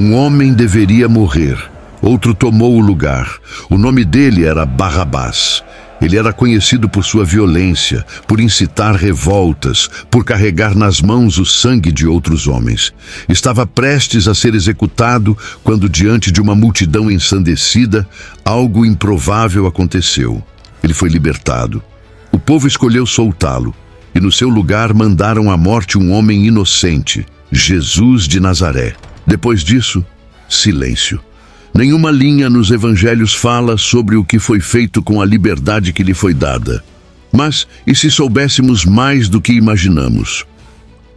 Um homem deveria morrer. Outro tomou o lugar. O nome dele era Barrabás. Ele era conhecido por sua violência, por incitar revoltas, por carregar nas mãos o sangue de outros homens. Estava prestes a ser executado quando, diante de uma multidão ensandecida, algo improvável aconteceu. Ele foi libertado. O povo escolheu soltá-lo, e no seu lugar mandaram à morte um homem inocente, Jesus de Nazaré. Depois disso, silêncio. Nenhuma linha nos evangelhos fala sobre o que foi feito com a liberdade que lhe foi dada. Mas, e se soubéssemos mais do que imaginamos?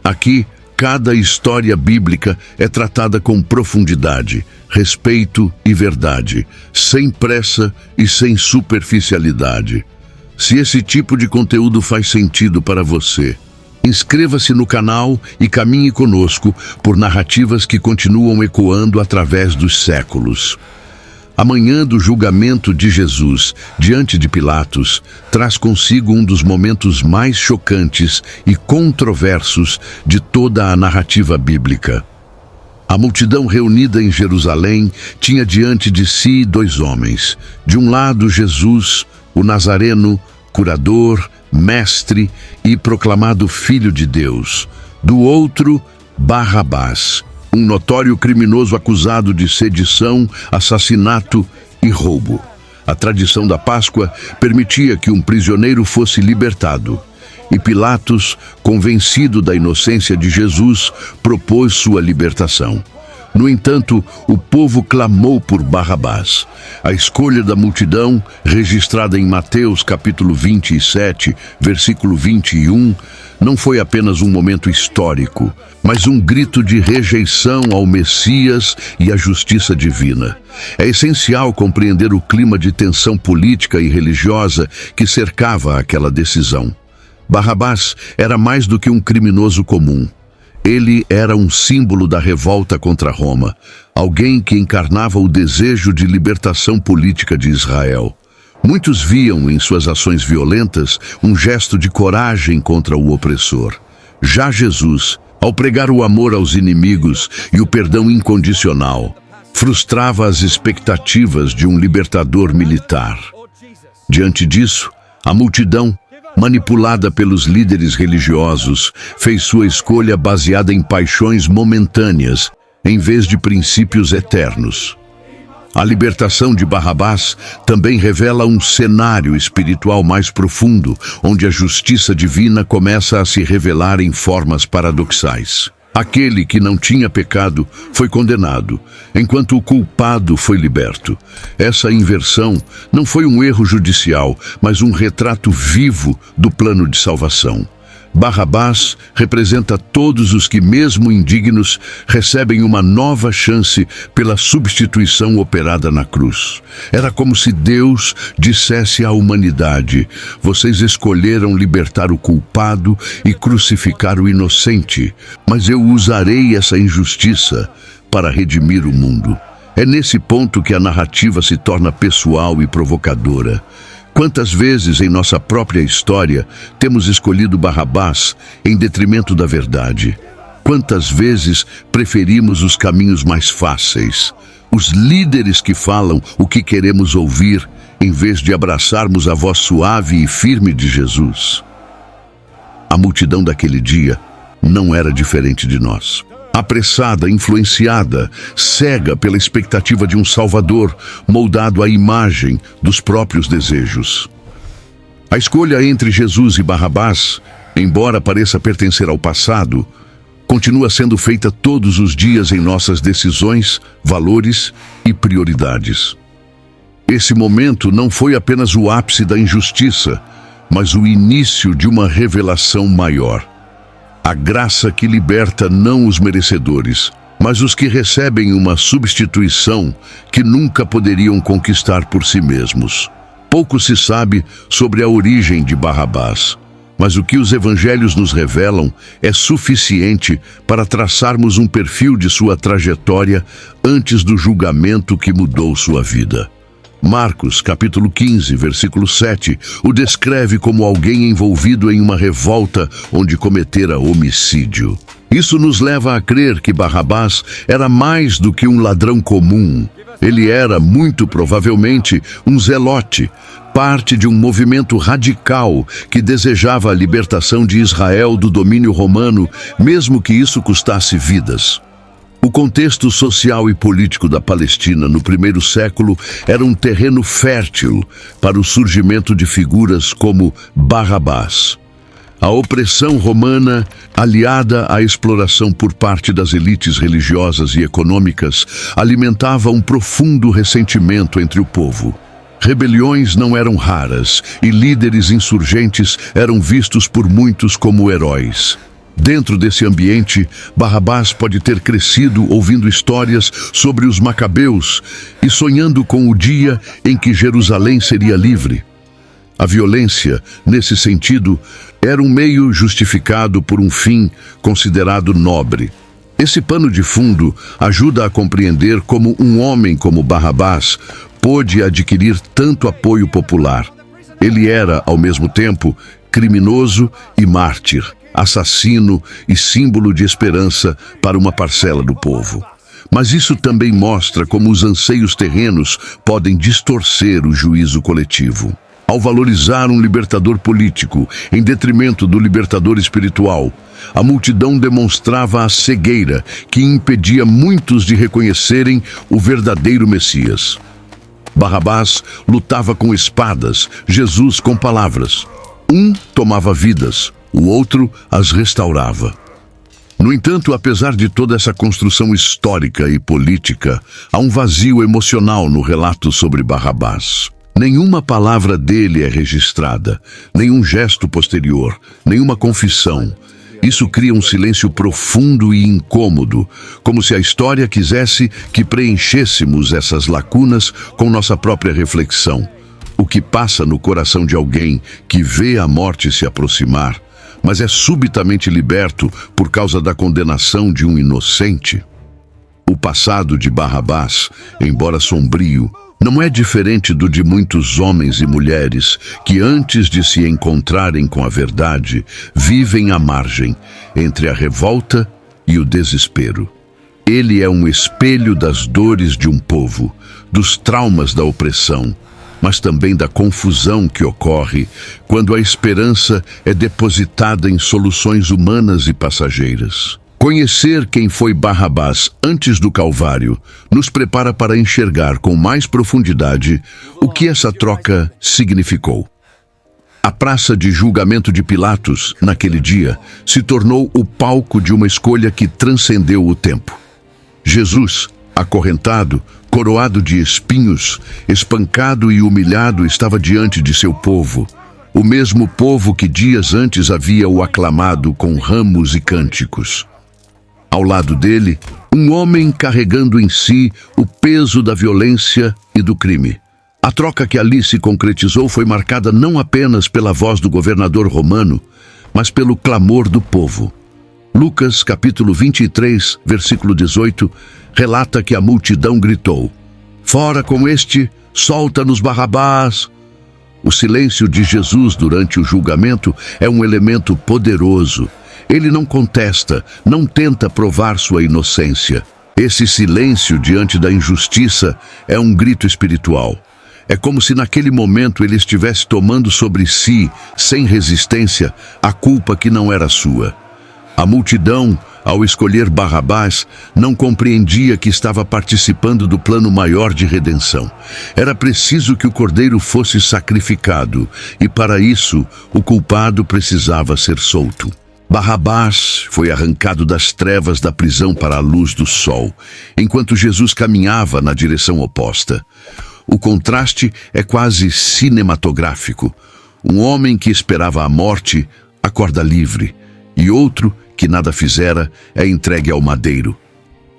Aqui, cada história bíblica é tratada com profundidade, respeito e verdade, sem pressa e sem superficialidade. Se esse tipo de conteúdo faz sentido para você, inscreva-se no canal e caminhe conosco por narrativas que continuam ecoando através dos séculos. A manhã do julgamento de Jesus, diante de Pilatos, traz consigo um dos momentos mais chocantes e controversos de toda a narrativa bíblica. A multidão reunida em Jerusalém tinha diante de si dois homens. De um lado, Jesus, o Nazareno, curador, mestre e proclamado Filho de Deus. Do outro, Barrabás, um notório criminoso acusado de sedição, assassinato e roubo. A tradição da Páscoa permitia que um prisioneiro fosse libertado. E Pilatos, convencido da inocência de Jesus, propôs sua libertação. No entanto, o povo clamou por Barrabás. A escolha da multidão, registrada em Mateus capítulo 27, versículo 21, não foi apenas um momento histórico, mas um grito de rejeição ao Messias e à justiça divina. É essencial compreender o clima de tensão política e religiosa que cercava aquela decisão. Barrabás era mais do que um criminoso comum. Ele era um símbolo da revolta contra Roma, alguém que encarnava o desejo de libertação política de Israel. Muitos viam em suas ações violentas um gesto de coragem contra o opressor. Já Jesus, ao pregar o amor aos inimigos e o perdão incondicional, frustrava as expectativas de um libertador militar. Diante disso, a multidão, manipulada pelos líderes religiosos, fez sua escolha baseada em paixões momentâneas, em vez de princípios eternos. A libertação de Barrabás também revela um cenário espiritual mais profundo, onde a justiça divina começa a se revelar em formas paradoxais. Aquele que não tinha pecado foi condenado, enquanto o culpado foi liberto. Essa inversão não foi um erro judicial, mas um retrato vivo do plano de salvação. Barrabás representa todos os que, mesmo indignos, recebem uma nova chance pela substituição operada na cruz. Era como se Deus dissesse à humanidade: vocês escolheram libertar o culpado e crucificar o inocente, mas eu usarei essa injustiça para redimir o mundo. É nesse ponto que a narrativa se torna pessoal e provocadora. Quantas vezes em nossa própria história temos escolhido Barrabás em detrimento da verdade? Quantas vezes preferimos os caminhos mais fáceis, os líderes que falam o que queremos ouvir, em vez de abraçarmos a voz suave e firme de Jesus? A multidão daquele dia não era diferente de nós. Apressada, influenciada, cega pela expectativa de um Salvador, moldado à imagem dos próprios desejos. A escolha entre Jesus e Barrabás, embora pareça pertencer ao passado, continua sendo feita todos os dias em nossas decisões, valores e prioridades. Esse momento não foi apenas o ápice da injustiça, mas o início de uma revelação maior. A graça que liberta não os merecedores, mas os que recebem uma substituição que nunca poderiam conquistar por si mesmos. Pouco se sabe sobre a origem de Barrabás, mas o que os evangelhos nos revelam é suficiente para traçarmos um perfil de sua trajetória antes do julgamento que mudou sua vida. Marcos, capítulo 15, versículo 7, o descreve como alguém envolvido em uma revolta onde cometera homicídio. Isso nos leva a crer que Barrabás era mais do que um ladrão comum. Ele era, muito provavelmente, um zelote, parte de um movimento radical que desejava a libertação de Israel do domínio romano, mesmo que isso custasse vidas. O contexto social e político da Palestina no primeiro século era um terreno fértil para o surgimento de figuras como Barrabás. A opressão romana, aliada à exploração por parte das elites religiosas e econômicas, alimentava um profundo ressentimento entre o povo. Rebeliões não eram raras e líderes insurgentes eram vistos por muitos como heróis. Dentro desse ambiente, Barrabás pode ter crescido ouvindo histórias sobre os macabeus e sonhando com o dia em que Jerusalém seria livre. A violência, nesse sentido, era um meio justificado por um fim considerado nobre. Esse pano de fundo ajuda a compreender como um homem como Barrabás pôde adquirir tanto apoio popular. Ele era, ao mesmo tempo, criminoso e mártir, assassino e símbolo de esperança para uma parcela do povo. Mas isso também mostra como os anseios terrenos podem distorcer o juízo coletivo. Ao valorizar um libertador político em detrimento do libertador espiritual, a multidão demonstrava a cegueira que impedia muitos de reconhecerem o verdadeiro Messias. Barrabás lutava com espadas, Jesus com palavras. Um tomava vidas, o outro as restaurava. No entanto, apesar de toda essa construção histórica e política, há um vazio emocional no relato sobre Barrabás. Nenhuma palavra dele é registrada, nenhum gesto posterior, nenhuma confissão. Isso cria um silêncio profundo e incômodo, como se a história quisesse que preenchêssemos essas lacunas com nossa própria reflexão. O que passa no coração de alguém que vê a morte se aproximar, mas é subitamente liberto por causa da condenação de um inocente? O passado de Barrabás, embora sombrio, não é diferente do de muitos homens e mulheres que, antes de se encontrarem com a verdade, vivem à margem, entre a revolta e o desespero. Ele é um espelho das dores de um povo, dos traumas da opressão, mas também da confusão que ocorre quando a esperança é depositada em soluções humanas e passageiras. Conhecer quem foi Barrabás antes do Calvário nos prepara para enxergar com mais profundidade o que essa troca significou. A praça de julgamento de Pilatos, naquele dia, se tornou o palco de uma escolha que transcendeu o tempo. Jesus, acorrentado, coroado de espinhos, espancado e humilhado, estava diante de seu povo, o mesmo povo que dias antes havia o aclamado com ramos e cânticos. Ao lado dele, um homem carregando em si o peso da violência e do crime. A troca que ali se concretizou foi marcada não apenas pela voz do governador romano, mas pelo clamor do povo. Lucas, capítulo 23, versículo 18, relata que a multidão gritou: "Fora com este, solta-nos Barrabás!" O silêncio de Jesus durante o julgamento é um elemento poderoso. Ele não contesta, não tenta provar sua inocência. Esse silêncio diante da injustiça é um grito espiritual. É como se naquele momento ele estivesse tomando sobre si, sem resistência, a culpa que não era sua. A multidão, ao escolher Barrabás, não compreendia que estava participando do plano maior de redenção. Era preciso que o cordeiro fosse sacrificado, e para isso, o culpado precisava ser solto. Barrabás foi arrancado das trevas da prisão para a luz do sol, enquanto Jesus caminhava na direção oposta. O contraste é quase cinematográfico. Um homem que esperava a morte acorda livre, e outro, que nada fizera, é entregue ao madeiro.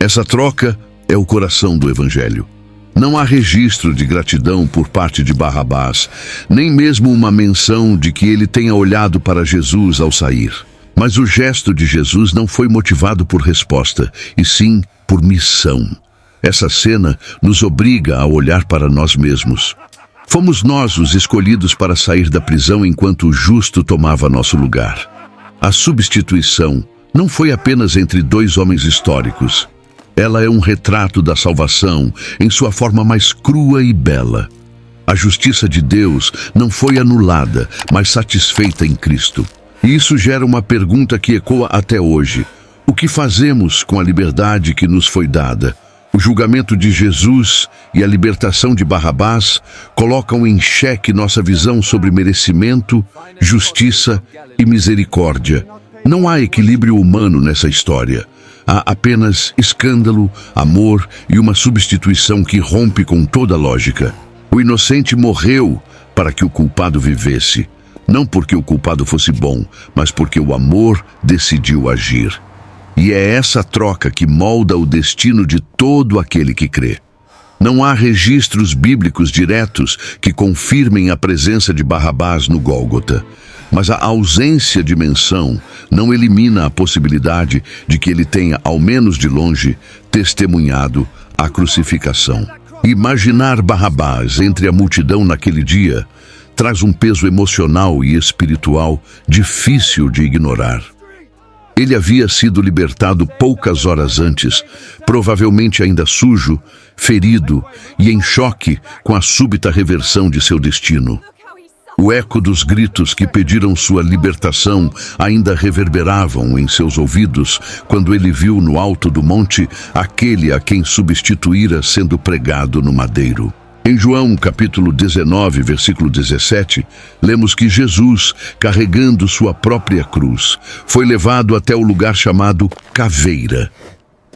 Essa troca é o coração do Evangelho. Não há registro de gratidão por parte de Barrabás, nem mesmo uma menção de que ele tenha olhado para Jesus ao sair. Mas o gesto de Jesus não foi motivado por resposta, e sim por missão. Essa cena nos obriga a olhar para nós mesmos. Fomos nós os escolhidos para sair da prisão enquanto o justo tomava nosso lugar. A substituição não foi apenas entre dois homens históricos. Ela é um retrato da salvação em sua forma mais crua e bela. A justiça de Deus não foi anulada, mas satisfeita em Cristo. E isso gera uma pergunta que ecoa até hoje. O que fazemos com a liberdade que nos foi dada? O julgamento de Jesus e a libertação de Barrabás colocam em xeque nossa visão sobre merecimento, justiça e misericórdia. Não há equilíbrio humano nessa história. Há apenas escândalo, amor e uma substituição que rompe com toda lógica. O inocente morreu para que o culpado vivesse. Não porque o culpado fosse bom, mas porque o amor decidiu agir. E é essa troca que molda o destino de todo aquele que crê. Não há registros bíblicos diretos que confirmem a presença de Barrabás no Gólgota, mas a ausência de menção não elimina a possibilidade de que ele tenha, ao menos de longe, testemunhado a crucificação. Imaginar Barrabás entre a multidão naquele dia traz um peso emocional e espiritual difícil de ignorar. Ele havia sido libertado poucas horas antes, provavelmente ainda sujo, ferido e em choque com a súbita reversão de seu destino. O eco dos gritos que pediram sua libertação ainda reverberavam em seus ouvidos quando ele viu no alto do monte aquele a quem substituíra sendo pregado no madeiro. Em João, capítulo 19, versículo 17, lemos que Jesus, carregando sua própria cruz, foi levado até o lugar chamado Caveira.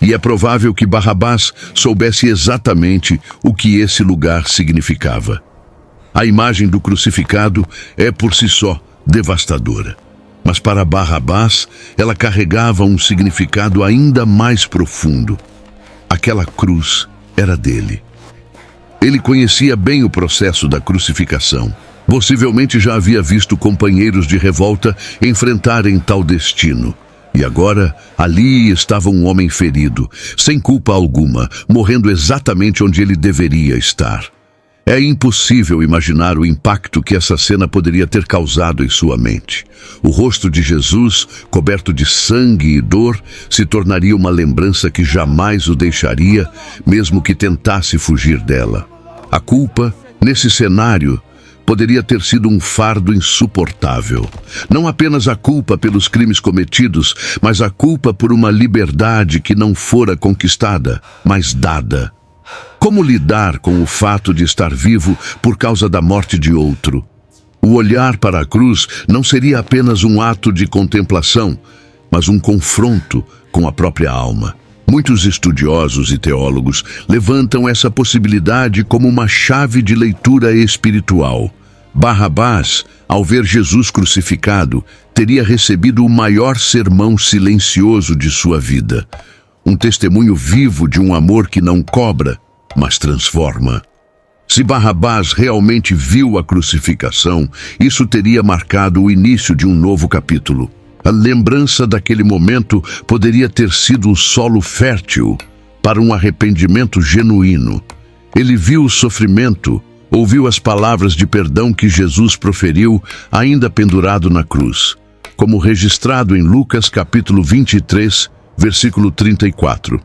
E é provável que Barrabás soubesse exatamente o que esse lugar significava. A imagem do crucificado é por si só devastadora. Mas para Barrabás, ela carregava um significado ainda mais profundo. Aquela cruz era dele. Ele conhecia bem o processo da crucificação. Possivelmente já havia visto companheiros de revolta enfrentarem tal destino. E agora, ali estava um homem ferido, sem culpa alguma, morrendo exatamente onde ele deveria estar. É impossível imaginar o impacto que essa cena poderia ter causado em sua mente. O rosto de Jesus, coberto de sangue e dor, se tornaria uma lembrança que jamais o deixaria, mesmo que tentasse fugir dela. A culpa, nesse cenário, poderia ter sido um fardo insuportável. Não apenas a culpa pelos crimes cometidos, mas a culpa por uma liberdade que não fora conquistada, mas dada. Como lidar com o fato de estar vivo por causa da morte de outro? O olhar para a cruz não seria apenas um ato de contemplação, mas um confronto com a própria alma. Muitos estudiosos e teólogos levantam essa possibilidade como uma chave de leitura espiritual. Barrabás, ao ver Jesus crucificado, teria recebido o maior sermão silencioso de sua vida. Um testemunho vivo de um amor que não cobra, mas transforma. Se Barrabás realmente viu a crucificação, isso teria marcado o início de um novo capítulo. A lembrança daquele momento poderia ter sido o solo fértil para um arrependimento genuíno. Ele viu o sofrimento, ouviu as palavras de perdão que Jesus proferiu, ainda pendurado na cruz, como registrado em Lucas capítulo 23, versículo 34.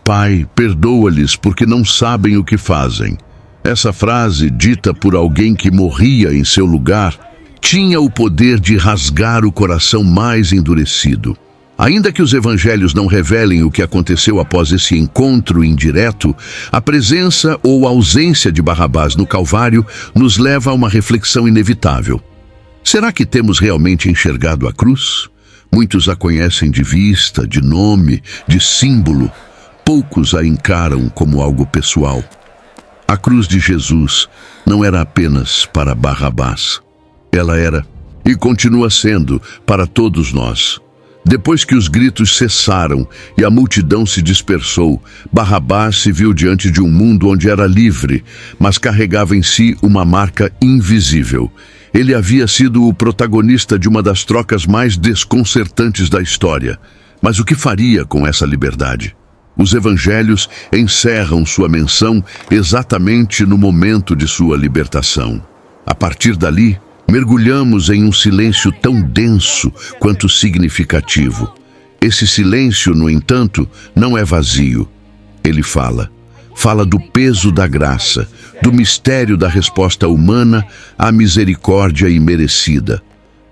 Pai, perdoa-lhes porque não sabem o que fazem. Essa frase, dita por alguém que morria em seu lugar, tinha o poder de rasgar o coração mais endurecido. Ainda que os evangelhos não revelem o que aconteceu após esse encontro indireto, a presença ou ausência de Barrabás no Calvário nos leva a uma reflexão inevitável. Será que temos realmente enxergado a cruz? Muitos a conhecem de vista, de nome, de símbolo. Poucos a encaram como algo pessoal. A cruz de Jesus não era apenas para Barrabás. Ela era, e continua sendo, para todos nós. Depois que os gritos cessaram e a multidão se dispersou, Barrabás se viu diante de um mundo onde era livre, mas carregava em si uma marca invisível. Ele havia sido o protagonista de uma das trocas mais desconcertantes da história. Mas o que faria com essa liberdade? Os evangelhos encerram sua menção exatamente no momento de sua libertação. A partir dali, mergulhamos em um silêncio tão denso quanto significativo. Esse silêncio, no entanto, não é vazio. Ele fala do peso da graça, do mistério da resposta humana à misericórdia imerecida.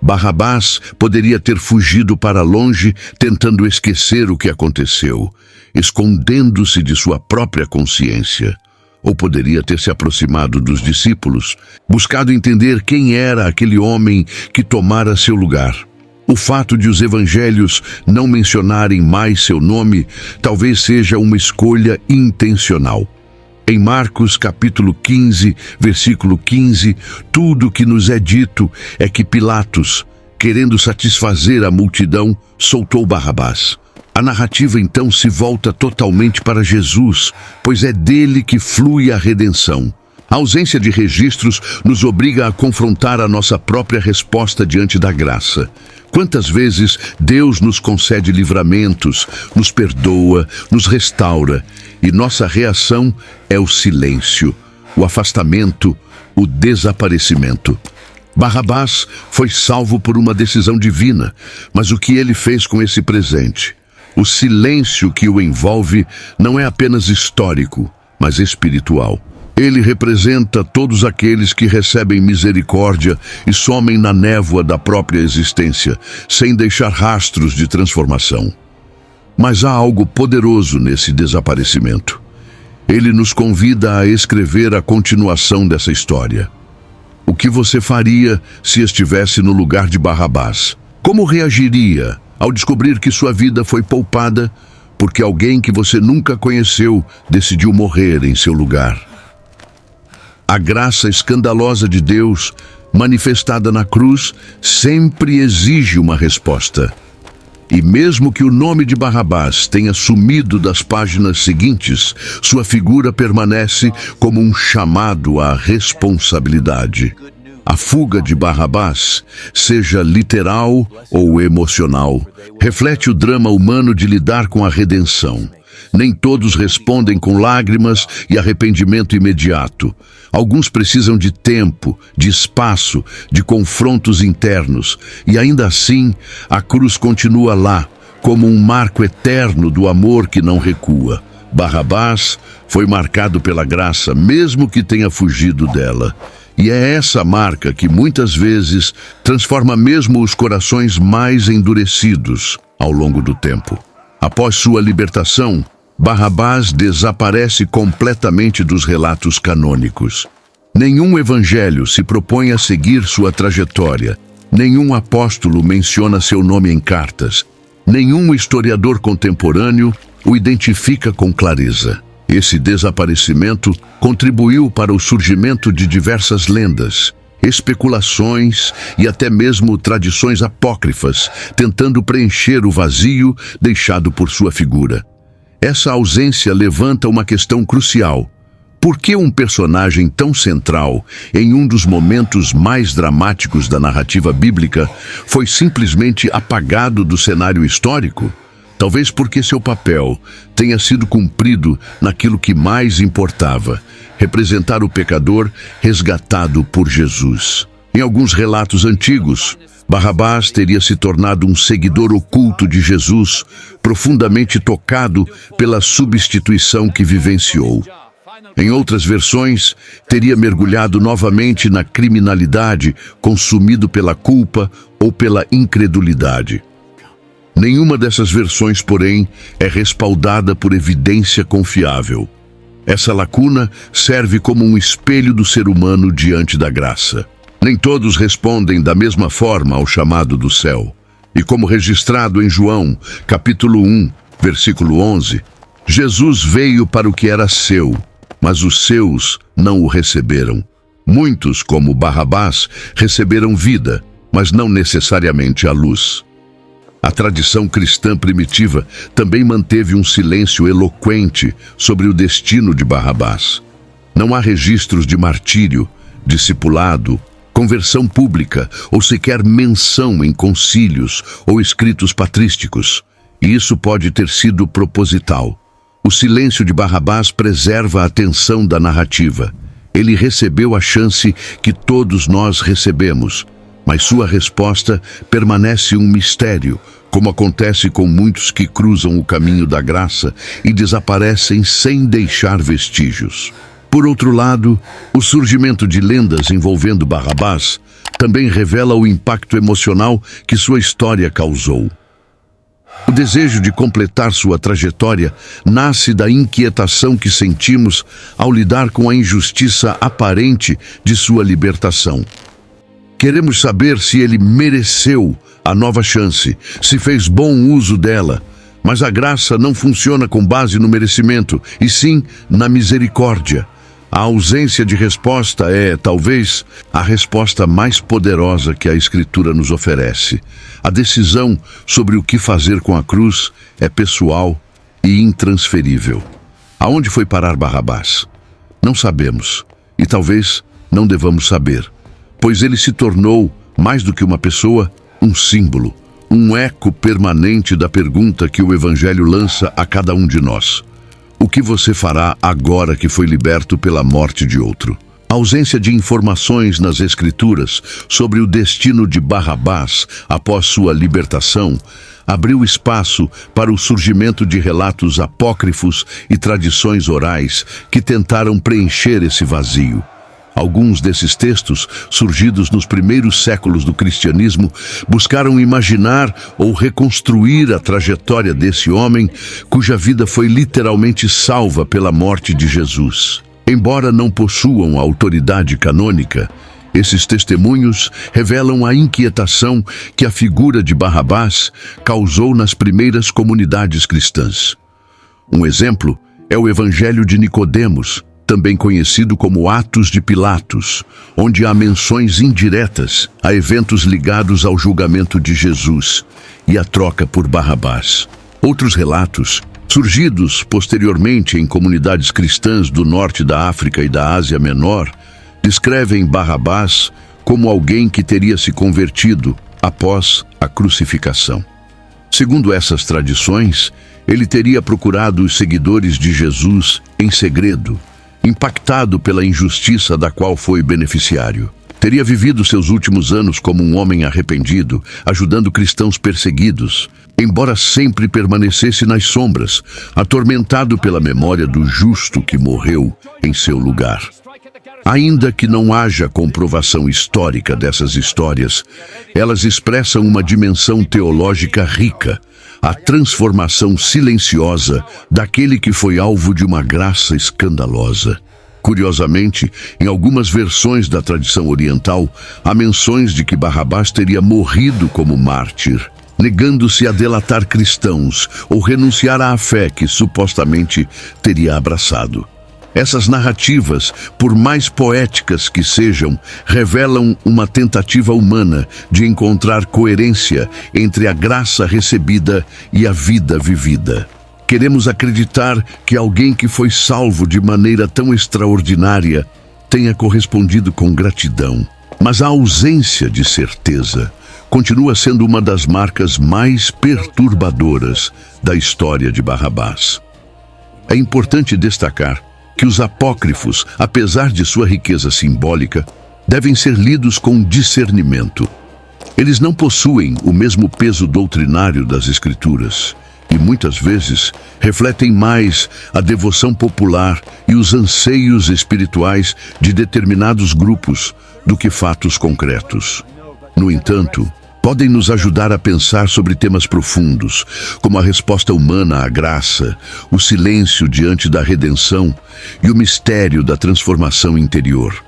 Barrabás poderia ter fugido para longe, tentando esquecer o que aconteceu, escondendo-se de sua própria consciência. Ou poderia ter se aproximado dos discípulos, buscado entender quem era aquele homem que tomara seu lugar. O fato de os evangelhos não mencionarem mais seu nome talvez seja uma escolha intencional. Em Marcos capítulo 15, versículo 15, tudo o que nos é dito é que Pilatos, querendo satisfazer a multidão, soltou Barrabás. A narrativa então se volta totalmente para Jesus, pois é dele que flui a redenção. A ausência de registros nos obriga a confrontar a nossa própria resposta diante da graça. Quantas vezes Deus nos concede livramentos, nos perdoa, nos restaura, e nossa reação é o silêncio, o afastamento, o desaparecimento. Barrabás foi salvo por uma decisão divina, mas o que ele fez com esse presente? O silêncio que o envolve não é apenas histórico, mas espiritual. Ele representa todos aqueles que recebem misericórdia e somem na névoa da própria existência, sem deixar rastros de transformação. Mas há algo poderoso nesse desaparecimento. Ele nos convida a escrever a continuação dessa história. O que você faria se estivesse no lugar de Barrabás? Como reagiria ao descobrir que sua vida foi poupada porque alguém que você nunca conheceu decidiu morrer em seu lugar? A graça escandalosa de Deus, manifestada na cruz, sempre exige uma resposta. E mesmo que o nome de Barrabás tenha sumido das páginas seguintes, sua figura permanece como um chamado à responsabilidade. A fuga de Barrabás, seja literal ou emocional, reflete o drama humano de lidar com a redenção. Nem todos respondem com lágrimas e arrependimento imediato. Alguns precisam de tempo, de espaço, de confrontos internos. E ainda assim, a cruz continua lá, como um marco eterno do amor que não recua. Barrabás foi marcado pela graça, mesmo que tenha fugido dela. E é essa marca que muitas vezes transforma mesmo os corações mais endurecidos ao longo do tempo. Após sua libertação, Barrabás desaparece completamente dos relatos canônicos. Nenhum evangelho se propõe a seguir sua trajetória. Nenhum apóstolo menciona seu nome em cartas. Nenhum historiador contemporâneo o identifica com clareza. Esse desaparecimento contribuiu para o surgimento de diversas lendas, especulações e até mesmo tradições apócrifas, tentando preencher o vazio deixado por sua figura. Essa ausência levanta uma questão crucial. Por que um personagem tão central, em um dos momentos mais dramáticos da narrativa bíblica, foi simplesmente apagado do cenário histórico? Talvez porque seu papel tenha sido cumprido naquilo que mais importava, representar o pecador resgatado por Jesus. Em alguns relatos antigos, Barrabás teria se tornado um seguidor oculto de Jesus, profundamente tocado pela substituição que vivenciou. Em outras versões, teria mergulhado novamente na criminalidade, consumido pela culpa ou pela incredulidade. Nenhuma dessas versões, porém, é respaldada por evidência confiável. Essa lacuna serve como um espelho do ser humano diante da graça. Nem todos respondem da mesma forma ao chamado do céu. E como registrado em João, capítulo 1, versículo 11, Jesus veio para o que era seu, mas os seus não o receberam. Muitos, como Barrabás, receberam vida, mas não necessariamente a luz. A tradição cristã primitiva também manteve um silêncio eloquente sobre o destino de Barrabás. Não há registros de martírio, discipulado, conversão pública ou sequer menção em concílios ou escritos patrísticos. E isso pode ter sido proposital. O silêncio de Barrabás preserva a atenção da narrativa. Ele recebeu a chance que todos nós recebemos, mas sua resposta permanece um mistério, como acontece com muitos que cruzam o caminho da graça e desaparecem sem deixar vestígios. Por outro lado, o surgimento de lendas envolvendo Barrabás também revela o impacto emocional que sua história causou. O desejo de completar sua trajetória nasce da inquietação que sentimos ao lidar com a injustiça aparente de sua libertação. Queremos saber se ele mereceu a nova chance, se fez bom uso dela, mas a graça não funciona com base no merecimento, e sim na misericórdia. A ausência de resposta é, talvez, a resposta mais poderosa que a Escritura nos oferece. A decisão sobre o que fazer com a cruz é pessoal e intransferível. Aonde foi parar Barrabás? Não sabemos, e talvez não devamos saber, pois ele se tornou, mais do que uma pessoa, um símbolo, um eco permanente da pergunta que o Evangelho lança a cada um de nós. O que você fará agora que foi liberto pela morte de outro? A ausência de informações nas Escrituras sobre o destino de Barrabás após sua libertação abriu espaço para o surgimento de relatos apócrifos e tradições orais que tentaram preencher esse vazio. Alguns desses textos, surgidos nos primeiros séculos do cristianismo, buscaram imaginar ou reconstruir a trajetória desse homem, cuja vida foi literalmente salva pela morte de Jesus. Embora não possuam autoridade canônica, esses testemunhos revelam a inquietação que a figura de Barrabás causou nas primeiras comunidades cristãs. Um exemplo é o Evangelho de Nicodemos, também conhecido como Atos de Pilatos, onde há menções indiretas a eventos ligados ao julgamento de Jesus e a troca por Barrabás. Outros relatos, surgidos posteriormente em comunidades cristãs do norte da África e da Ásia Menor, descrevem Barrabás como alguém que teria se convertido após a crucificação. Segundo essas tradições, ele teria procurado os seguidores de Jesus em segredo, impactado pela injustiça da qual foi beneficiário. Teria vivido seus últimos anos como um homem arrependido, ajudando cristãos perseguidos, embora sempre permanecesse nas sombras, atormentado pela memória do justo que morreu em seu lugar. Ainda que não haja comprovação histórica dessas histórias, elas expressam uma dimensão teológica rica, a transformação silenciosa daquele que foi alvo de uma graça escandalosa. Curiosamente, em algumas versões da tradição oriental, há menções de que Barrabás teria morrido como mártir, negando-se a delatar cristãos ou renunciar à fé que supostamente teria abraçado. Essas narrativas, por mais poéticas que sejam, revelam uma tentativa humana de encontrar coerência entre a graça recebida e a vida vivida. Queremos acreditar que alguém que foi salvo de maneira tão extraordinária tenha correspondido com gratidão. Mas a ausência de certeza continua sendo uma das marcas mais perturbadoras da história de Barrabás. É importante destacar que os apócrifos, apesar de sua riqueza simbólica, devem ser lidos com discernimento. Eles não possuem o mesmo peso doutrinário das Escrituras e, muitas vezes, refletem mais a devoção popular e os anseios espirituais de determinados grupos do que fatos concretos. No entanto, podem nos ajudar a pensar sobre temas profundos, como a resposta humana à graça, o silêncio diante da redenção e o mistério da transformação interior.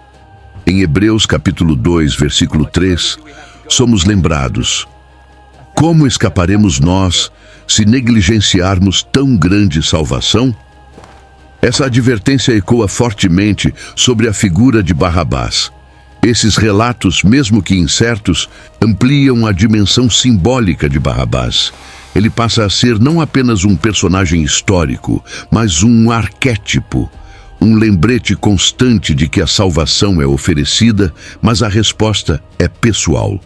Em Hebreus capítulo 2, versículo 3, somos lembrados: como escaparemos nós se negligenciarmos tão grande salvação? Essa advertência ecoa fortemente sobre a figura de Barrabás. Esses relatos, mesmo que incertos, ampliam a dimensão simbólica de Barrabás. Ele passa a ser não apenas um personagem histórico, mas um arquétipo, um lembrete constante de que a salvação é oferecida, mas a resposta é pessoal.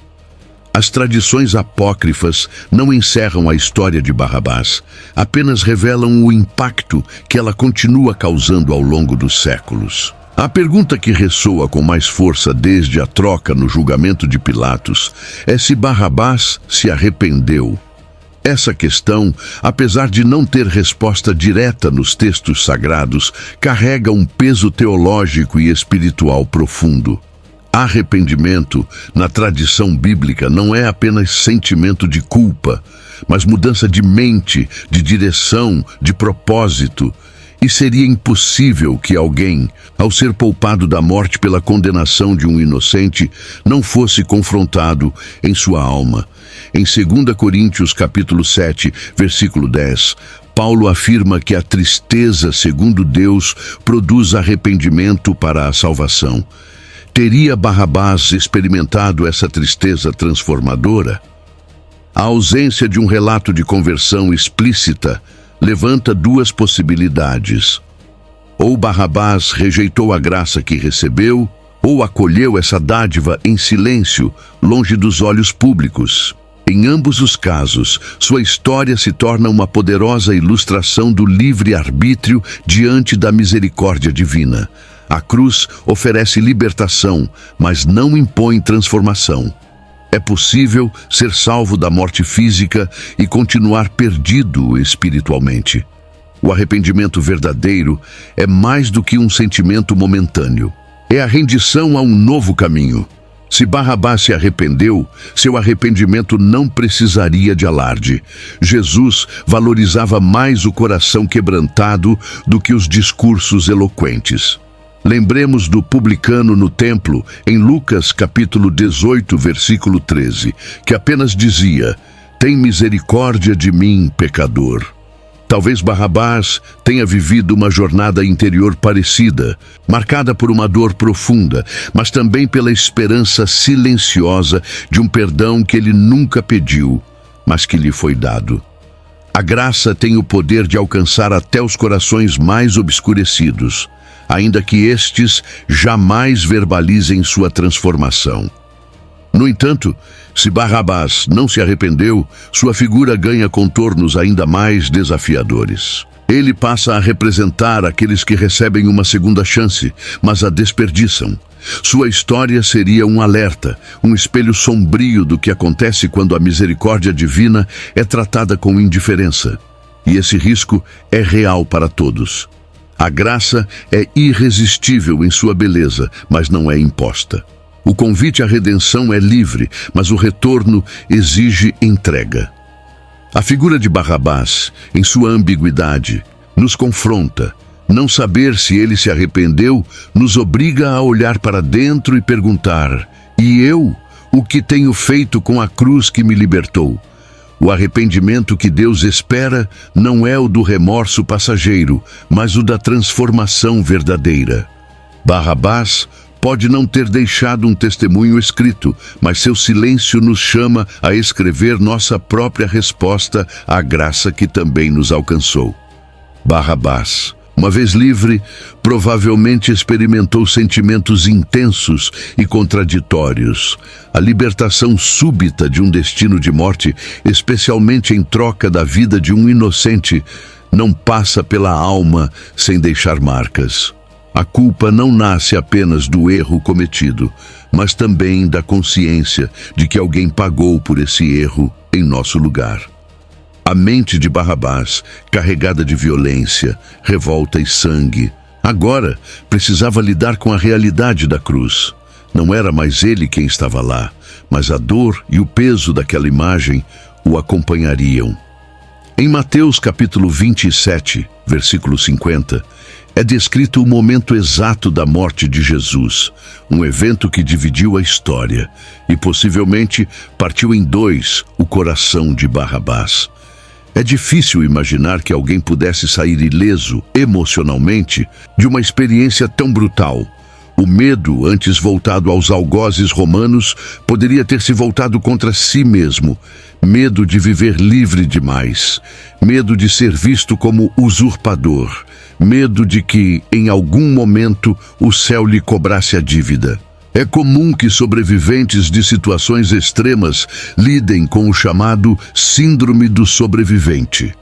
As tradições apócrifas não encerram a história de Barrabás, apenas revelam o impacto que ela continua causando ao longo dos séculos. A pergunta que ressoa com mais força desde a troca no julgamento de Pilatos é se Barrabás se arrependeu. Essa questão, apesar de não ter resposta direta nos textos sagrados, carrega um peso teológico e espiritual profundo. Arrependimento, na tradição bíblica, não é apenas sentimento de culpa, mas mudança de mente, de direção, de propósito. E seria impossível que alguém, ao ser poupado da morte pela condenação de um inocente, não fosse confrontado em sua alma. Em 2 Coríntios capítulo 7, versículo 10, Paulo afirma que a tristeza, segundo Deus, produz arrependimento para a salvação. Teria Barrabás experimentado essa tristeza transformadora? A ausência de um relato de conversão explícita levanta duas possibilidades. Ou Barrabás rejeitou a graça que recebeu, ou acolheu essa dádiva em silêncio, longe dos olhos públicos. Em ambos os casos, sua história se torna uma poderosa ilustração do livre-arbítrio diante da misericórdia divina. A cruz oferece libertação, mas não impõe transformação. É possível ser salvo da morte física e continuar perdido espiritualmente. O arrependimento verdadeiro é mais do que um sentimento momentâneo. É a rendição a um novo caminho. Se Barrabás se arrependeu, seu arrependimento não precisaria de alarde. Jesus valorizava mais o coração quebrantado do que os discursos eloquentes. Lembremos do publicano no templo, em Lucas capítulo 18, versículo 13, que apenas dizia: "Tem misericórdia de mim, pecador." Talvez Barrabás tenha vivido uma jornada interior parecida, marcada por uma dor profunda, mas também pela esperança silenciosa de um perdão que ele nunca pediu, mas que lhe foi dado. A graça tem o poder de alcançar até os corações mais obscurecidos, ainda que estes jamais verbalizem sua transformação. No entanto, se Barrabás não se arrependeu, sua figura ganha contornos ainda mais desafiadores. Ele passa a representar aqueles que recebem uma segunda chance, mas a desperdiçam. Sua história seria um alerta, um espelho sombrio do que acontece quando a misericórdia divina é tratada com indiferença. E esse risco é real para todos. A graça é irresistível em sua beleza, mas não é imposta. O convite à redenção é livre, mas o retorno exige entrega. A figura de Barrabás, em sua ambiguidade, nos confronta. Não saber se ele se arrependeu nos obriga a olhar para dentro e perguntar: e eu? O que tenho feito com a cruz que me libertou? O arrependimento que Deus espera não é o do remorso passageiro, mas o da transformação verdadeira. Barrabás pode não ter deixado um testemunho escrito, mas seu silêncio nos chama a escrever nossa própria resposta à graça que também nos alcançou. Barrabás, uma vez livre, provavelmente experimentou sentimentos intensos e contraditórios. A libertação súbita de um destino de morte, especialmente em troca da vida de um inocente, não passa pela alma sem deixar marcas. A culpa não nasce apenas do erro cometido, mas também da consciência de que alguém pagou por esse erro em nosso lugar. A mente de Barrabás, carregada de violência, revolta e sangue, agora precisava lidar com a realidade da cruz. Não era mais ele quem estava lá, mas a dor e o peso daquela imagem o acompanhariam. Em Mateus capítulo 27, versículo 50, é descrito o momento exato da morte de Jesus, um evento que dividiu a história e possivelmente partiu em dois o coração de Barrabás. É difícil imaginar que alguém pudesse sair ileso emocionalmente de uma experiência tão brutal. O medo, antes voltado aos algozes romanos, poderia ter se voltado contra si mesmo. Medo de viver livre demais. Medo de ser visto como usurpador. Medo de que, em algum momento, o céu lhe cobrasse a dívida. É comum que sobreviventes de situações extremas lidem com o chamado síndrome do sobrevivente.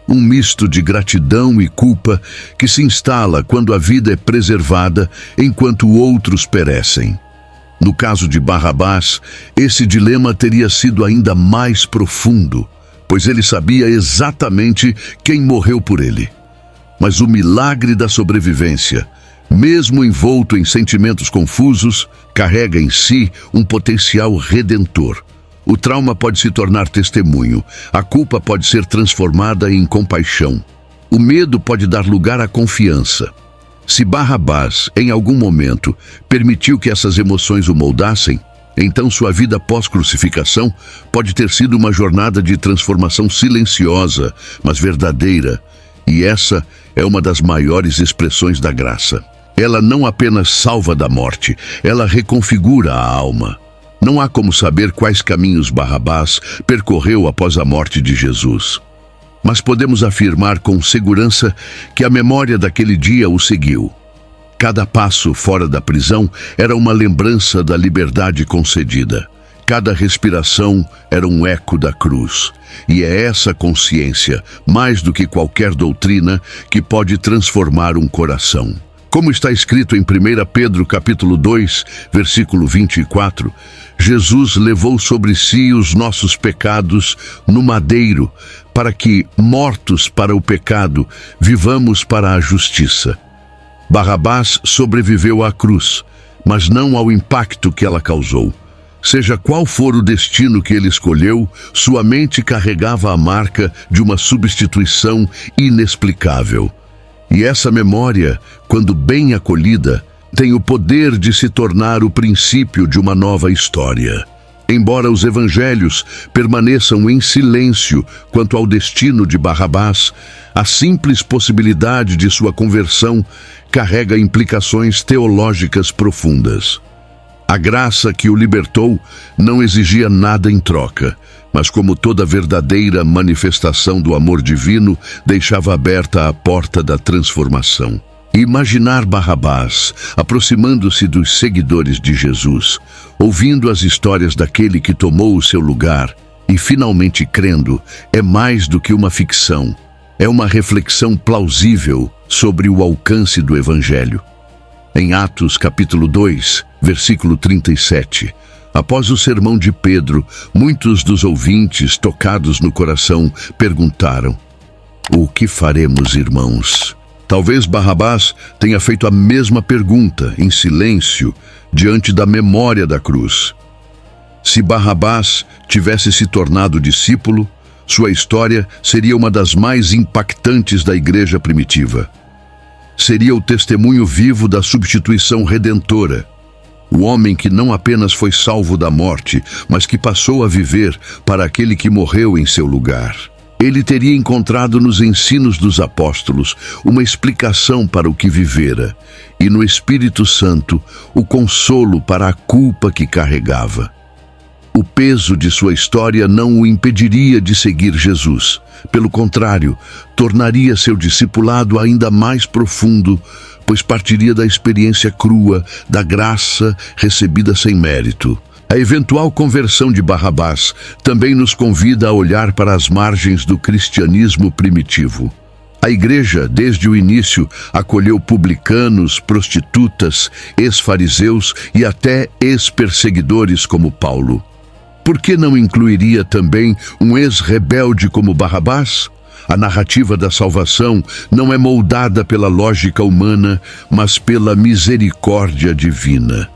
Um misto de gratidão e culpa que se instala quando a vida é preservada enquanto outros perecem. No caso de Barrabás, esse dilema teria sido ainda mais profundo, pois ele sabia exatamente quem morreu por ele. Mas o milagre da sobrevivência, mesmo envolto em sentimentos confusos, carrega em si um potencial redentor. O trauma pode se tornar testemunho, a culpa pode ser transformada em compaixão. O medo pode dar lugar à confiança. Se Barrabás, em algum momento, permitiu que essas emoções o moldassem, então sua vida pós-crucificação pode ter sido uma jornada de transformação silenciosa, mas verdadeira. E essa é uma das maiores expressões da graça. Ela não apenas salva da morte, ela reconfigura a alma. Não há como saber quais caminhos Barrabás percorreu após a morte de Jesus. Mas podemos afirmar com segurança que a memória daquele dia o seguiu. Cada passo fora da prisão era uma lembrança da liberdade concedida. Cada respiração era um eco da cruz. E é essa consciência, mais do que qualquer doutrina, que pode transformar um coração. Como está escrito em 1 Pedro capítulo 2, versículo 24, Jesus levou sobre si os nossos pecados no madeiro, para que, mortos para o pecado, vivamos para a justiça. Barrabás sobreviveu à cruz, mas não ao impacto que ela causou. Seja qual for o destino que ele escolheu, sua mente carregava a marca de uma substituição inexplicável. E essa memória, quando bem acolhida, tem o poder de se tornar o princípio de uma nova história. Embora os evangelhos permaneçam em silêncio quanto ao destino de Barrabás, a simples possibilidade de sua conversão carrega implicações teológicas profundas. A graça que o libertou não exigia nada em troca, mas como toda verdadeira manifestação do amor divino, deixava aberta a porta da transformação. Imaginar Barrabás aproximando-se dos seguidores de Jesus, ouvindo as histórias daquele que tomou o seu lugar e finalmente crendo, é mais do que uma ficção. É uma reflexão plausível sobre o alcance do Evangelho. Em Atos capítulo 2, versículo 37, após o sermão de Pedro, muitos dos ouvintes, tocados no coração, perguntaram: "O que faremos, irmãos?" Talvez Barrabás tenha feito a mesma pergunta, em silêncio, diante da memória da cruz. Se Barrabás tivesse se tornado discípulo, sua história seria uma das mais impactantes da igreja primitiva. Seria o testemunho vivo da substituição redentora. O homem que não apenas foi salvo da morte, mas que passou a viver para aquele que morreu em seu lugar. Ele teria encontrado nos ensinos dos apóstolos uma explicação para o que vivera, e no Espírito Santo o consolo para a culpa que carregava. O peso de sua história não o impediria de seguir Jesus. Pelo contrário, tornaria seu discipulado ainda mais profundo, pois partiria da experiência crua, da graça recebida sem mérito. A eventual conversão de Barrabás também nos convida a olhar para as margens do cristianismo primitivo. A igreja, desde o início, acolheu publicanos, prostitutas, ex-fariseus e até ex-perseguidores como Paulo. Por que não incluiria também um ex-rebelde como Barrabás? A narrativa da salvação não é moldada pela lógica humana, mas pela misericórdia divina.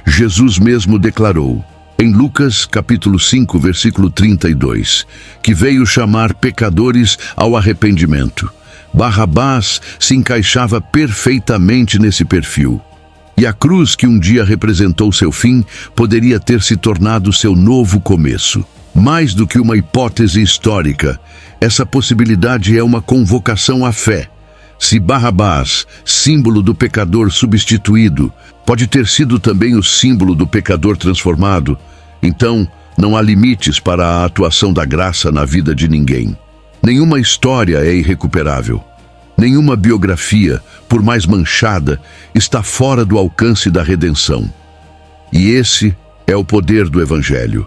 Jesus mesmo declarou, em Lucas capítulo 5, versículo 32, que veio chamar pecadores ao arrependimento. Barrabás se encaixava perfeitamente nesse perfil. E a cruz que um dia representou seu fim poderia ter se tornado seu novo começo. Mais do que uma hipótese histórica, essa possibilidade é uma convocação à fé. Se Barrabás, símbolo do pecador substituído, pode ter sido também o símbolo do pecador transformado, então não há limites para a atuação da graça na vida de ninguém. Nenhuma história é irrecuperável. Nenhuma biografia, por mais manchada, está fora do alcance da redenção. E esse é o poder do Evangelho.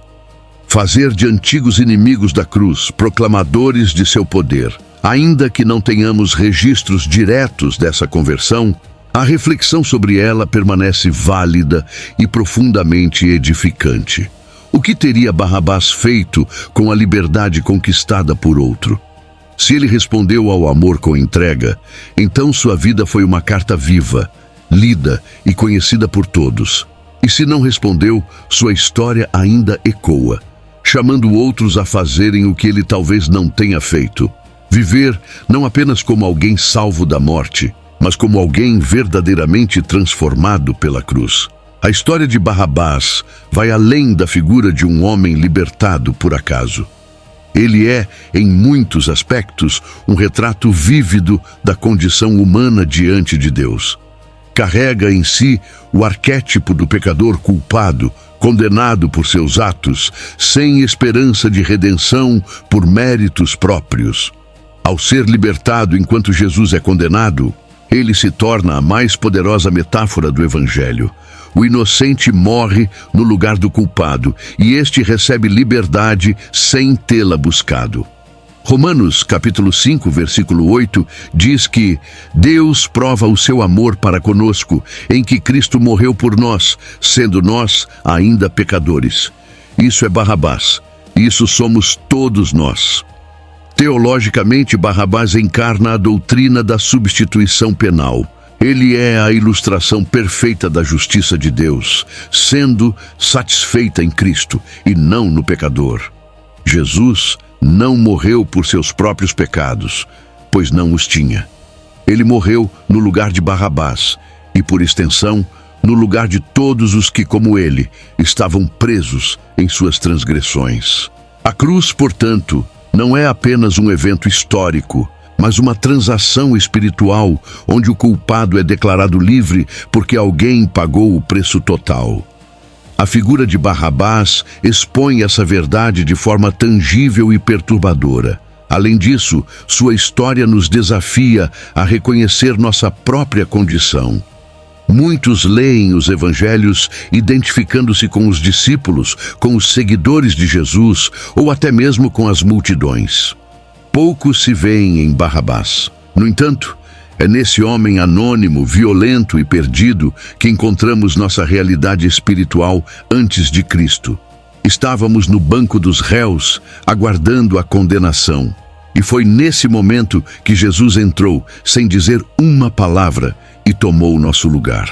Fazer de antigos inimigos da cruz proclamadores de seu poder. Ainda que não tenhamos registros diretos dessa conversão, a reflexão sobre ela permanece válida e profundamente edificante. O que teria Barrabás feito com a liberdade conquistada por outro? Se ele respondeu ao amor com entrega, então sua vida foi uma carta viva, lida e conhecida por todos. E se não respondeu, sua história ainda ecoa, chamando outros a fazerem o que ele talvez não tenha feito. Viver não apenas como alguém salvo da morte, mas como alguém verdadeiramente transformado pela cruz. A história de Barrabás vai além da figura de um homem libertado por acaso. Ele é, em muitos aspectos, um retrato vívido da condição humana diante de Deus. Carrega em si o arquétipo do pecador culpado, condenado por seus atos, sem esperança de redenção por méritos próprios. Ao ser libertado enquanto Jesus é condenado, ele se torna a mais poderosa metáfora do Evangelho. O inocente morre no lugar do culpado e este recebe liberdade sem tê-la buscado. Romanos, capítulo 5, versículo 8, diz que Deus prova o seu amor para conosco, em que Cristo morreu por nós, sendo nós ainda pecadores. Isso é Barrabás. Isso somos todos nós. Teologicamente, Barrabás encarna a doutrina da substituição penal. Ele é a ilustração perfeita da justiça de Deus, sendo satisfeita em Cristo e não no pecador. Jesus não morreu por seus próprios pecados, pois não os tinha. Ele morreu no lugar de Barrabás e, por extensão, no lugar de todos os que, como ele, estavam presos em suas transgressões. A cruz, portanto, não é apenas um evento histórico, mas uma transação espiritual onde o culpado é declarado livre porque alguém pagou o preço total. A figura de Barrabás expõe essa verdade de forma tangível e perturbadora. Além disso, sua história nos desafia a reconhecer nossa própria condição. Muitos leem os evangelhos identificando-se com os discípulos, com os seguidores de Jesus ou até mesmo com as multidões. Poucos se veem em Barrabás. No entanto, é nesse homem anônimo, violento e perdido que encontramos nossa realidade espiritual antes de Cristo. Estávamos no banco dos réus, aguardando a condenação. E foi nesse momento que Jesus entrou, sem dizer uma palavra, e tomou o nosso lugar.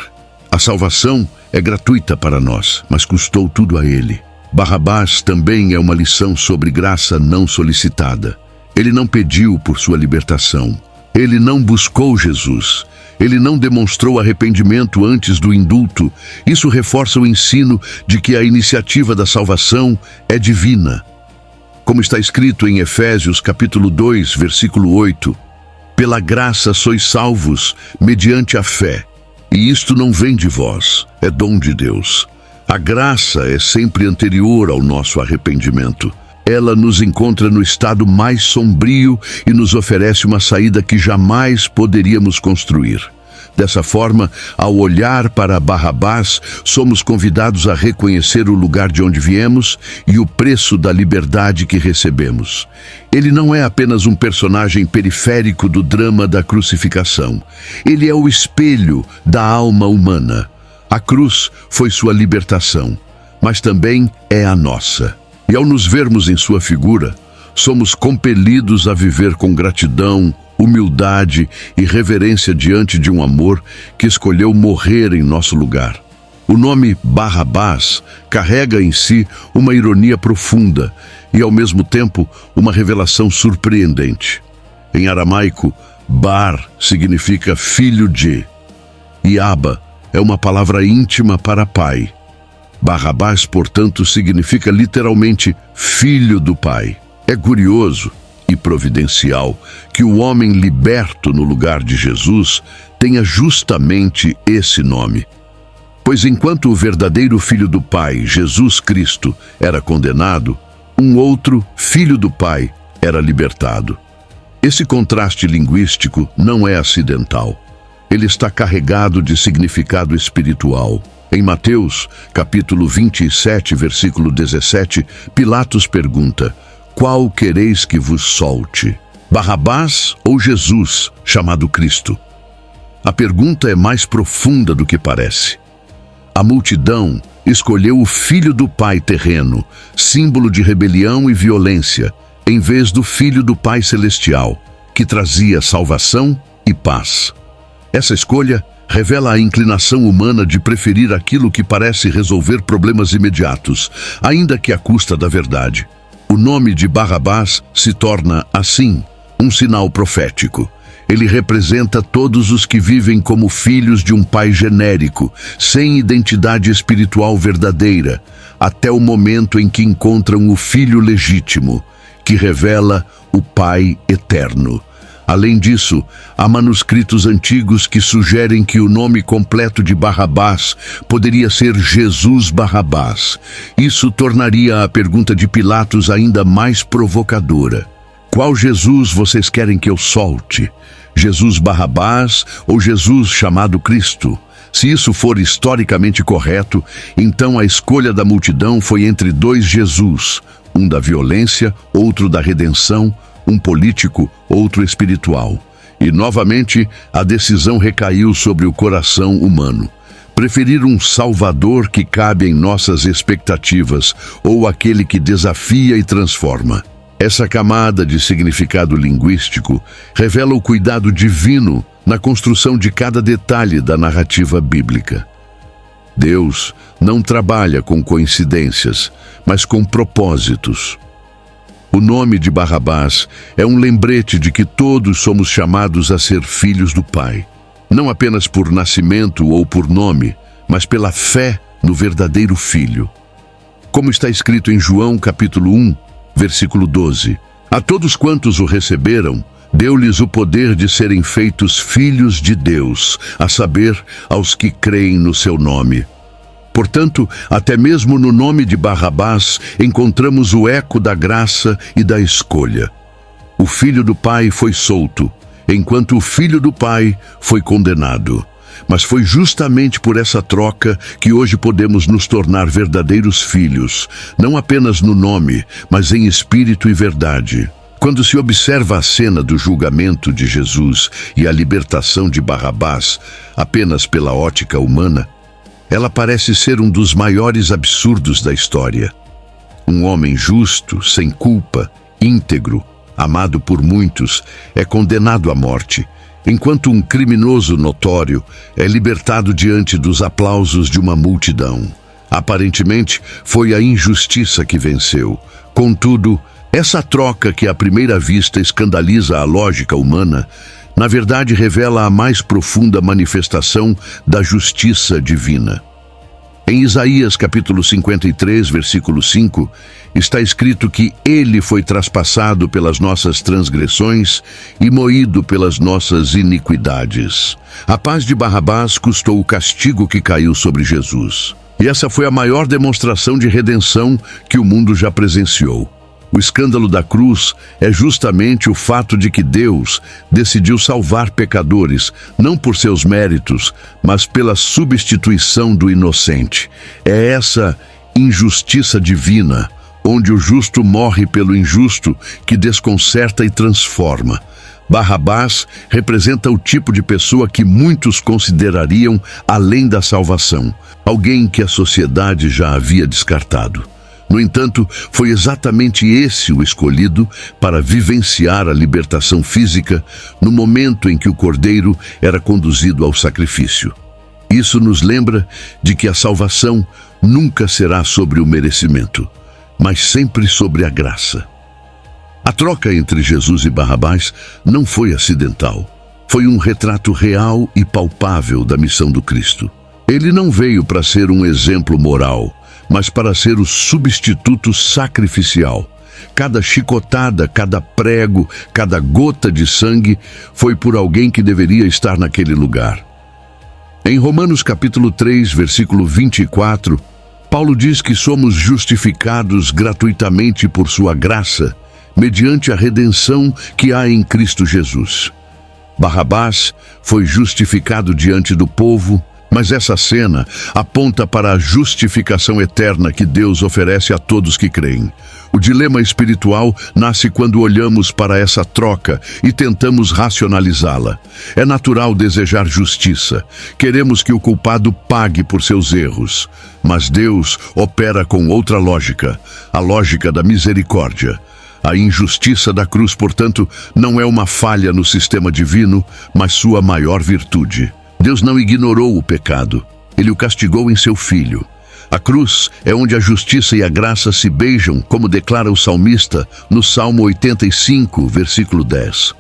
A salvação é gratuita para nós, mas custou tudo a ele. Barrabás também é uma lição sobre graça não solicitada. Ele não pediu por sua libertação. Ele não buscou Jesus. Ele não demonstrou arrependimento antes do indulto. Isso reforça o ensino de que a iniciativa da salvação é divina. Como está escrito em Efésios capítulo 2, versículo 8, pela graça sois salvos, mediante a fé. E isto não vem de vós, é dom de Deus. A graça é sempre anterior ao nosso arrependimento. Ela nos encontra no estado mais sombrio e nos oferece uma saída que jamais poderíamos construir. Dessa forma, ao olhar para Barrabás, somos convidados a reconhecer o lugar de onde viemos e o preço da liberdade que recebemos. Ele não é apenas um personagem periférico do drama da crucificação. Ele é o espelho da alma humana. A cruz foi sua libertação, mas também é a nossa. E ao nos vermos em sua figura, somos compelidos a viver com gratidão, humildade e reverência diante de um amor que escolheu morrer em nosso lugar. O nome Barrabás carrega em si uma ironia profunda e, ao mesmo tempo, uma revelação surpreendente. Em aramaico, Bar significa filho de, e Abba é uma palavra íntima para pai. Barrabás, portanto, significa literalmente filho do pai. É curioso e providencial que o homem liberto no lugar de Jesus tenha justamente esse nome. Pois enquanto o verdadeiro Filho do Pai, Jesus Cristo, era condenado, um outro Filho do Pai era libertado. Esse contraste linguístico não é acidental. Ele está carregado de significado espiritual. Em Mateus, capítulo 27, versículo 17, Pilatos pergunta: qual quereis que vos solte? Barrabás ou Jesus, chamado Cristo? A pergunta é mais profunda do que parece. A multidão escolheu o filho do pai terreno, símbolo de rebelião e violência, em vez do filho do pai celestial, que trazia salvação e paz. Essa escolha revela a inclinação humana de preferir aquilo que parece resolver problemas imediatos, ainda que à custa da verdade. O nome de Barrabás se torna, assim, um sinal profético. Ele representa todos os que vivem como filhos de um pai genérico, sem identidade espiritual verdadeira, até o momento em que encontram o filho legítimo, que revela o Pai eterno. Além disso, há manuscritos antigos que sugerem que o nome completo de Barrabás poderia ser Jesus Barrabás. Isso tornaria a pergunta de Pilatos ainda mais provocadora. Qual Jesus vocês querem que eu solte? Jesus Barrabás ou Jesus chamado Cristo? Se isso for historicamente correto, então a escolha da multidão foi entre dois Jesus, um da violência, outro da redenção, um político, outro espiritual. E, novamente, a decisão recaiu sobre o coração humano. Preferir um Salvador que cabe em nossas expectativas ou aquele que desafia e transforma. Essa camada de significado linguístico revela o cuidado divino na construção de cada detalhe da narrativa bíblica. Deus não trabalha com coincidências, mas com propósitos. O nome de Barrabás é um lembrete de que todos somos chamados a ser filhos do Pai, não apenas por nascimento ou por nome, mas pela fé no verdadeiro Filho. Como está escrito em João capítulo 1, versículo 12, a todos quantos o receberam, deu-lhes o poder de serem feitos filhos de Deus, a saber, aos que creem no seu nome. Portanto, até mesmo no nome de Barrabás, encontramos o eco da graça e da escolha. O filho do pai foi solto, enquanto o filho do pai foi condenado. Mas foi justamente por essa troca que hoje podemos nos tornar verdadeiros filhos, não apenas no nome, mas em espírito e verdade. Quando se observa a cena do julgamento de Jesus e a libertação de Barrabás apenas pela ótica humana, ela parece ser um dos maiores absurdos da história. Um homem justo, sem culpa, íntegro, amado por muitos, é condenado à morte, enquanto um criminoso notório é libertado diante dos aplausos de uma multidão. Aparentemente, foi a injustiça que venceu. Contudo, essa troca que à primeira vista escandaliza a lógica humana, na verdade revela a mais profunda manifestação da justiça divina. Em Isaías capítulo 53, versículo 5, está escrito que ele foi traspassado pelas nossas transgressões e moído pelas nossas iniquidades. A paz de Barrabás custou o castigo que caiu sobre Jesus. E essa foi a maior demonstração de redenção que o mundo já presenciou. O escândalo da cruz é justamente o fato de que Deus decidiu salvar pecadores, não por seus méritos, mas pela substituição do inocente. É essa injustiça divina, onde o justo morre pelo injusto, que desconcerta e transforma. Barrabás representa o tipo de pessoa que muitos considerariam além da salvação, alguém que a sociedade já havia descartado. No entanto, foi exatamente esse o escolhido para vivenciar a libertação física no momento em que o cordeiro era conduzido ao sacrifício. Isso nos lembra de que a salvação nunca será sobre o merecimento, mas sempre sobre a graça. A troca entre Jesus e Barrabás não foi acidental. Foi um retrato real e palpável da missão do Cristo. Ele não veio para ser um exemplo moral, mas para ser o substituto sacrificial. Cada chicotada, cada prego, cada gota de sangue foi por alguém que deveria estar naquele lugar. Em Romanos capítulo 3, versículo 24, Paulo diz que somos justificados gratuitamente por sua graça, mediante a redenção que há em Cristo Jesus. Barrabás foi justificado diante do povo Mas essa cena aponta para a justificação eterna que Deus oferece a todos que creem. O dilema espiritual nasce quando olhamos para essa troca e tentamos racionalizá-la. É natural desejar justiça. Queremos que o culpado pague por seus erros. Mas Deus opera com outra lógica, a lógica da misericórdia. A injustiça da cruz, portanto, não é uma falha no sistema divino, mas sua maior virtude. Deus não ignorou o pecado. Ele o castigou em seu Filho. A cruz é onde a justiça e a graça se beijam, como declara o salmista no Salmo 85, versículo 10.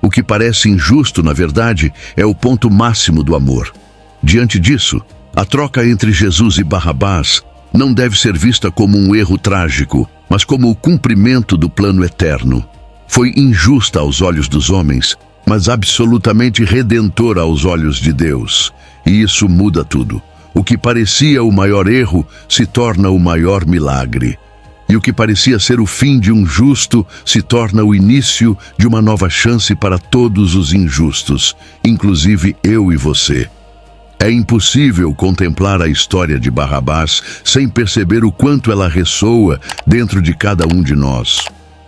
O que parece injusto, na verdade, é o ponto máximo do amor. Diante disso, a troca entre Jesus e Barrabás não deve ser vista como um erro trágico, mas como o cumprimento do plano eterno. Foi injusta aos olhos dos homens, mas absolutamente redentora aos olhos de Deus. E isso muda tudo. O que parecia o maior erro se torna o maior milagre. E o que parecia ser o fim de um justo se torna o início de uma nova chance para todos os injustos, inclusive eu e você. É impossível contemplar a história de Barrabás sem perceber o quanto ela ressoa dentro de cada um de nós.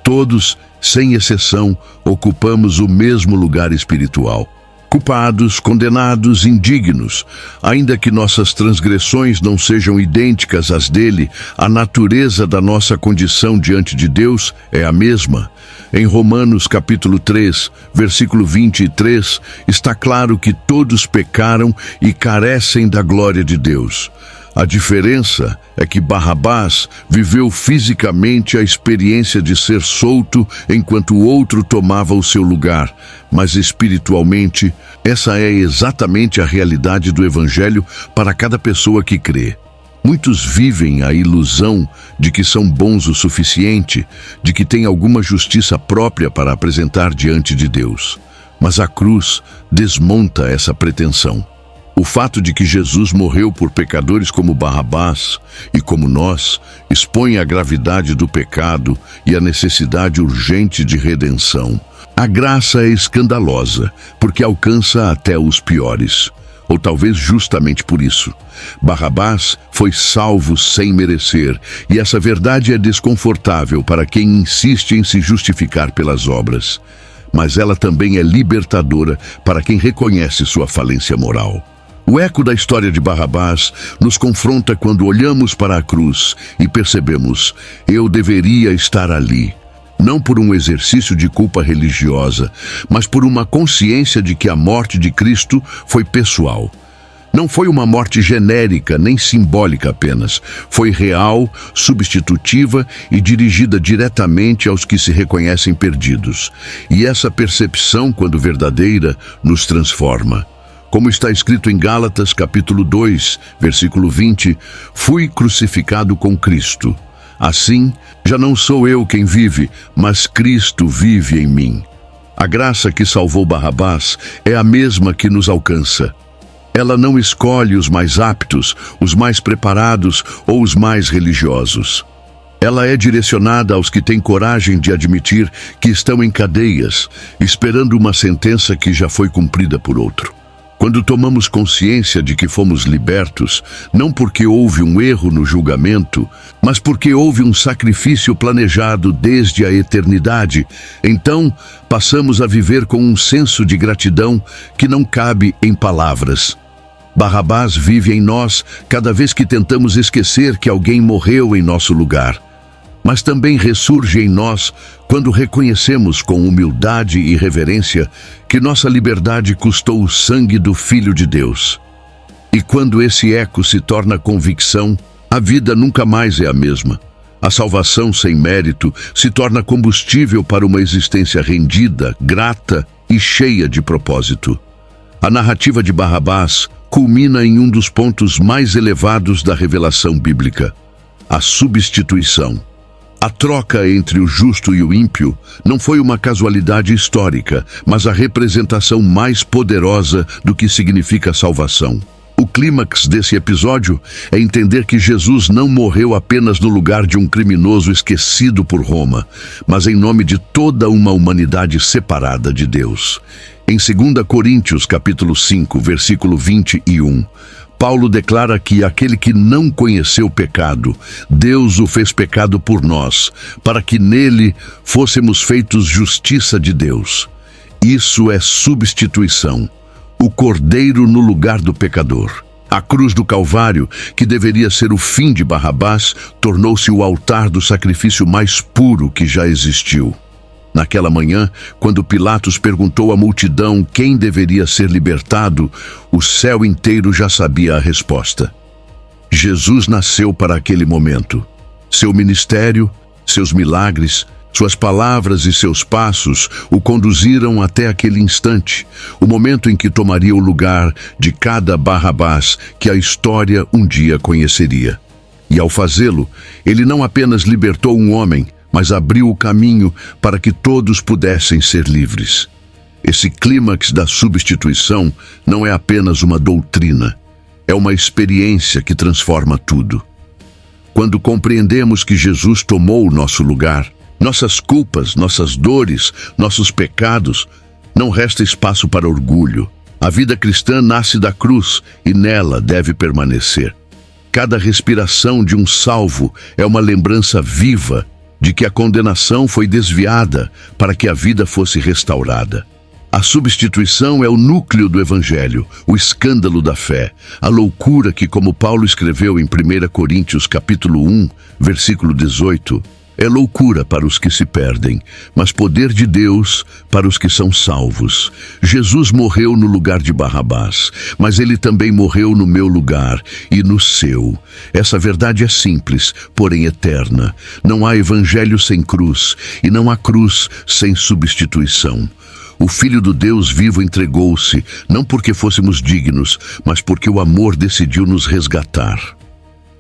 Todos, sem exceção, ocupamos o mesmo lugar espiritual. Culpados, condenados, indignos. Ainda que nossas transgressões não sejam idênticas às dele, a natureza da nossa condição diante de Deus é a mesma. Em Romanos capítulo 3, versículo 23, está claro que todos pecaram e carecem da glória de Deus. A diferença é que Barrabás viveu fisicamente a experiência de ser solto enquanto o outro tomava o seu lugar, mas espiritualmente, essa é exatamente a realidade do Evangelho para cada pessoa que crê. Muitos vivem a ilusão de que são bons o suficiente, de que têm alguma justiça própria para apresentar diante de Deus. Mas a cruz desmonta essa pretensão. O fato de que Jesus morreu por pecadores como Barrabás e como nós expõe a gravidade do pecado e a necessidade urgente de redenção. A graça é escandalosa, porque alcança até os piores. Ou talvez justamente por isso. Barrabás foi salvo sem merecer, e essa verdade é desconfortável para quem insiste em se justificar pelas obras. Mas ela também é libertadora para quem reconhece sua falência moral. O eco da história de Barrabás nos confronta quando olhamos para a cruz e percebemos: eu deveria estar ali. Não por um exercício de culpa religiosa, mas por uma consciência de que a morte de Cristo foi pessoal. Não foi uma morte genérica nem simbólica apenas. Foi real, substitutiva e dirigida diretamente aos que se reconhecem perdidos. E essa percepção, quando verdadeira, nos transforma. Como está escrito em Gálatas, capítulo 2, versículo 20, fui crucificado com Cristo. Assim, já não sou eu quem vive, mas Cristo vive em mim. A graça que salvou Barrabás é a mesma que nos alcança. Ela não escolhe os mais aptos, os mais preparados ou os mais religiosos. Ela é direcionada aos que têm coragem de admitir que estão em cadeias, esperando uma sentença que já foi cumprida por outro. Quando tomamos consciência de que fomos libertos, não porque houve um erro no julgamento, mas porque houve um sacrifício planejado desde a eternidade, então passamos a viver com um senso de gratidão que não cabe em palavras. Barrabás vive em nós cada vez que tentamos esquecer que alguém morreu em nosso lugar. Mas também ressurge em nós quando reconhecemos com humildade e reverência que nossa liberdade custou o sangue do Filho de Deus. E quando esse eco se torna convicção, a vida nunca mais é a mesma. A salvação sem mérito se torna combustível para uma existência rendida, grata e cheia de propósito. A narrativa de Barrabás culmina em um dos pontos mais elevados da revelação bíblica: a substituição. A troca entre o justo e o ímpio não foi uma casualidade histórica, mas a representação mais poderosa do que significa salvação. O clímax desse episódio é entender que Jesus não morreu apenas no lugar de um criminoso esquecido por Roma, mas em nome de toda uma humanidade separada de Deus. Em 2 Coríntios, capítulo 5, versículo 21, Paulo declara que aquele que não conheceu o pecado, Deus o fez pecado por nós, para que nele fôssemos feitos justiça de Deus. Isso é substituição, o cordeiro no lugar do pecador. A cruz do Calvário, que deveria ser o fim de Barrabás, tornou-se o altar do sacrifício mais puro que já existiu. Naquela manhã, quando Pilatos perguntou à multidão quem deveria ser libertado, o céu inteiro já sabia a resposta. Jesus nasceu para aquele momento. Seu ministério, seus milagres, suas palavras e seus passos o conduziram até aquele instante, o momento em que tomaria o lugar de cada Barrabás que a história um dia conheceria. E ao fazê-lo, ele não apenas libertou um homem, mas abriu o caminho para que todos pudessem ser livres. Esse clímax da substituição não é apenas uma doutrina, é uma experiência que transforma tudo. Quando compreendemos que Jesus tomou o nosso lugar, nossas culpas, nossas dores, nossos pecados, não resta espaço para orgulho. A vida cristã nasce da cruz e nela deve permanecer. Cada respiração de um salvo é uma lembrança viva de que a condenação foi desviada para que a vida fosse restaurada. A substituição é o núcleo do Evangelho, o escândalo da fé, a loucura que, como Paulo escreveu em 1 Coríntios capítulo 1, versículo 18, é loucura para os que se perdem, mas poder de Deus para os que são salvos. Jesus morreu no lugar de Barrabás, mas ele também morreu no meu lugar e no seu. Essa verdade é simples, porém eterna. Não há evangelho sem cruz, e não há cruz sem substituição. O Filho do Deus vivo entregou-se, não porque fôssemos dignos, mas porque o amor decidiu nos resgatar.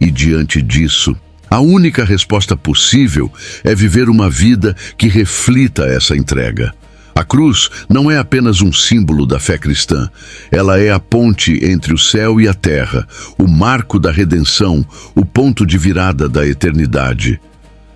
E diante disso, a única resposta possível é viver uma vida que reflita essa entrega. A cruz não é apenas um símbolo da fé cristã. Ela é a ponte entre o céu e a terra, o marco da redenção, o ponto de virada da eternidade.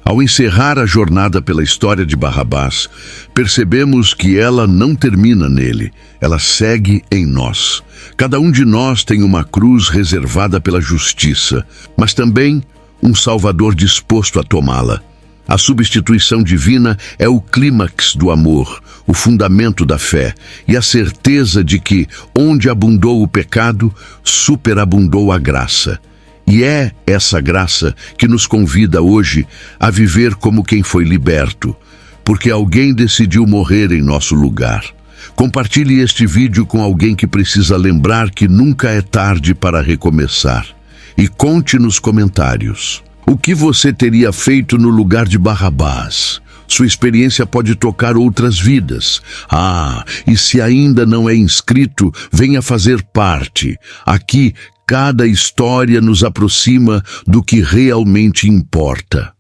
Ao encerrar a jornada pela história de Barrabás, percebemos que ela não termina nele, ela segue em nós. Cada um de nós tem uma cruz reservada pela justiça, mas também um Salvador disposto a tomá-la. A substituição divina é o clímax do amor, o fundamento da fé e a certeza de que, onde abundou o pecado, superabundou a graça. E é essa graça que nos convida hoje a viver como quem foi liberto, porque alguém decidiu morrer em nosso lugar. Compartilhe este vídeo com alguém que precisa lembrar que nunca é tarde para recomeçar. E conte nos comentários o que você teria feito no lugar de Barrabás. Sua experiência pode tocar outras vidas. E se ainda não é inscrito, venha fazer parte. Aqui, cada história nos aproxima do que realmente importa.